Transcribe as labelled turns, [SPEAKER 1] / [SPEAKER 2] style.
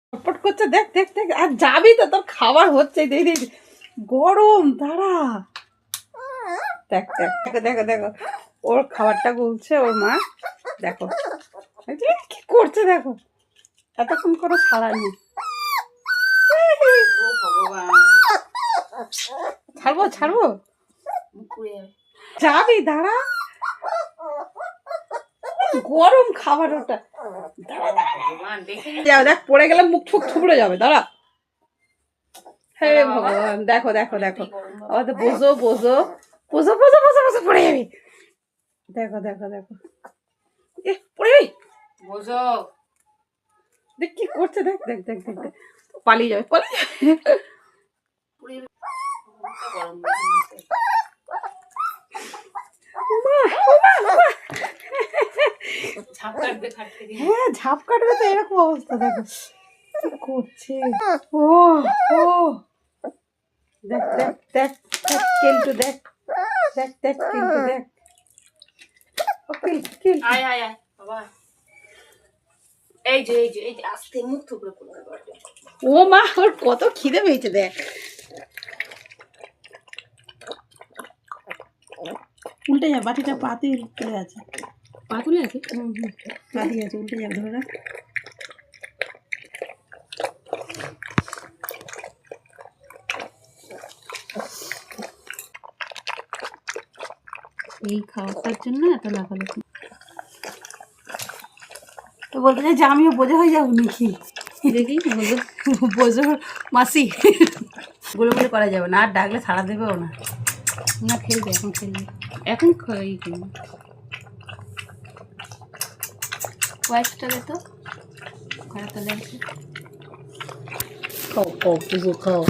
[SPEAKER 1] ছটফট করছে, দেখ দেখ দেখ। আর যাবি তো, তোর খাবার হচ্ছে, দেখ দেখ গরম, দাঁড়া। দেখ দেখ দেখো দেখো দেখো, ওর খাবারটা গুলছে ওর মা, দেখো কি করছে দেখো, এতক্ষণ করে সারা নেই। ছাড়বো ছাড়বো, যাবি দাঁড়া, গরম খাবার ওটা, দেখ পড়ে গেলে মুখ ঠুক থুবড়ে যাবে, দাঁড়া। হে ভগবান, দেখো দেখো দেখো, আমাদের বোঝো বোঝো বোঝো বোঝো বোঝো বোঝো, পড়ে যাবি, দেখো দেখো দেখো, এ পড়ে যাবি, বোঝো, দেখ কি করছে, দেখ দেখ দেখ দেখ দেখ, পালিয়ে যাবে পালিয়ে যাবে। হ্যাঁ ঝাপ কাটবে তো, এরকম অবস্থা দেখো কি করছে। ও ও দেখ দেখ দেখ দেখ কেলটু, দেখ দেখ দেখ কেলটু, দেখ আয় আয় আয় বাবা, এই যে এই যে এই যে আস্তে মুখ থুবড়ে পড়ে। ও মা, ওর কত খিদে পেয়েছে দেখ। উল্টে যা, বাটিটা পাতে তুলে আছে, পা তুলে আছে, পা দিয়ে আছে, উল্টে যা, ধরে রাখ। এই খাওয়াটার জন্য এত লাফালাফি, তো বলতে চাই যে আমিও বোঝা হয়ে যাবো নাকি, দেখি বোঝো মাসি, বলে বলে করা যাবে না, আর ডাকলে ছাড়া দেবেও না, না খেলবে এখন, খেলবে এখন খাই কিনা, কয়েকটা দে তো, খারাপ তাহলে খাও খাও পুজো খাও।